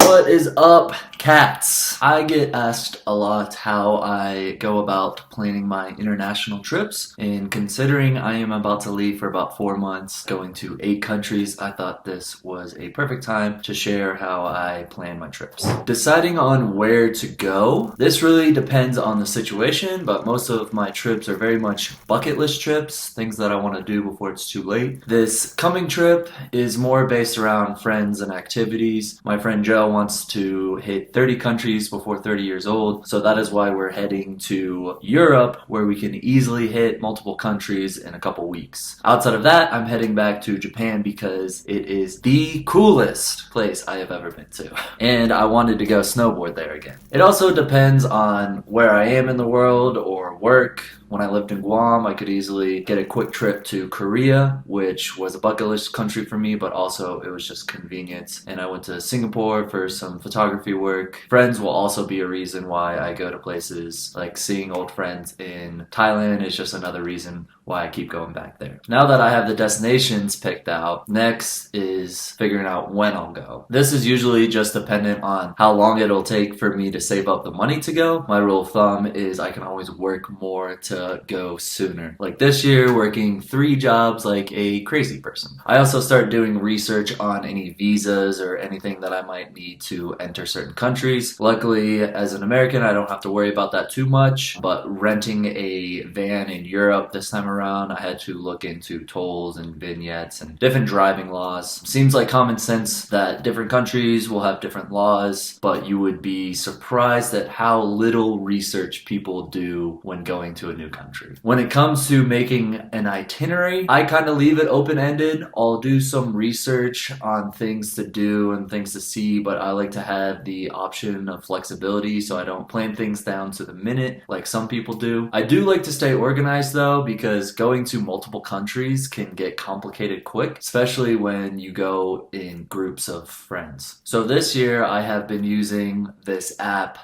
What is up, cats? I get asked a lot how I go about planning my international trips, and considering I am about to leave for about 4 months, going to 8 countries, I thought this was a perfect time to share how I plan my trips. Deciding on where to go, this really depends on the situation, but most of my trips are very much bucket list trips, things that I want to do before it's too late. This coming trip is more based around friends and activities. My friend Joe wants to hit 30 countries before 30 years old, so that is why we're heading to Europe, where we can easily hit multiple countries in a couple weeks. Outside of that, I'm heading back to Japan because it is the coolest place I have ever been to, and I wanted to go snowboard there again. It also depends on where I am in the world or work. When I lived in Guam, I could easily get a quick trip to Korea, which was a bucket list country for me, but also it was just convenient. And I went to Singapore for some photography work. Friends will also be a reason why I go to places, like seeing old friends in Thailand is just another reason why I keep going back there. Now that I have the destinations picked out, next is figuring out when I'll go. This is usually just dependent on how long it'll take for me to save up the money to go. My rule of thumb is I can always work more to go sooner. Like this year, working 3 jobs like a crazy person. I also start doing research on any visas or anything that I might need to enter certain countries. Luckily, as an American, I don't have to worry about that too much, but renting a van in Europe this time around, I had to look into tolls and vignettes and different driving laws. Seems like common sense that different countries will have different laws, but you would be surprised at how little research people do when going to a new country. When it comes to making an itinerary, I kind of leave it open-ended. I'll do some research on things to do and things to see, but I like to have the option of flexibility so I don't plan things down to the minute like some people do. I do like to stay organized though, because going to multiple countries can get complicated quick, especially when you go in groups of friends. So this year I have been using this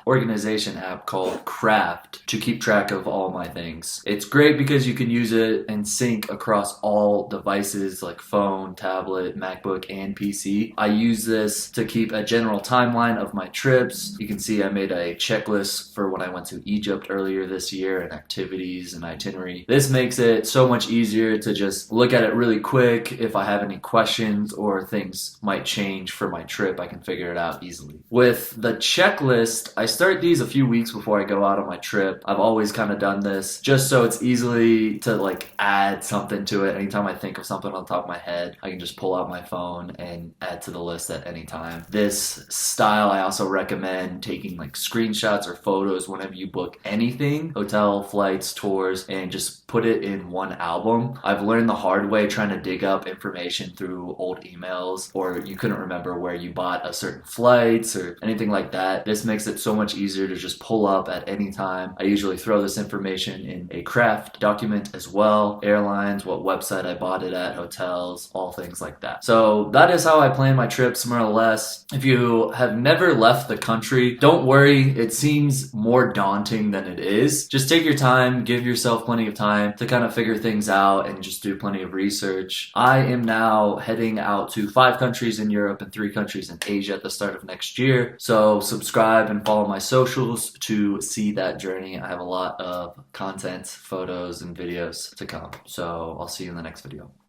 organization app called Craft to keep track of all my things. It's great because you can use it and sync across all devices like phone, tablet, MacBook, and PC. I use this to keep a general timeline of my trips. You can see I made a checklist for when I went to Egypt earlier this year and activities and itinerary. This makes it so much easier to just look at it really quick. If I have any questions or things might change for my trip, I can figure it out easily. With the checklist, I start these a few weeks before I go out on my trip. I've always kind of done this just so it's easily to like add something to it. Anytime I think of something on top of my head, I can just pull out my phone and add to the list at any time. This style, I also recommend taking like screenshots or photos whenever you book anything, hotel, flights, tours, and just put it in one album. I've learned the hard way trying to dig up information through old emails, or you couldn't remember where you bought a certain flights or anything like that. This makes it so much easier to just pull up at any time. I usually throw this information in a Craft document as well. Airlines, what website I bought it at, hotels, all things like that. So that is how I plan my trips more or less. If you have never left the country, don't worry. It seems more daunting than it is. Just take your time, give yourself plenty of time to kind of figure things out and just do plenty of research. I am now heading out to 5 countries in Europe and 3 countries in Asia at the start of next year. So subscribe and follow my socials to see that journey. I have a lot of content, photos, and videos to come. So I'll see you in the next video.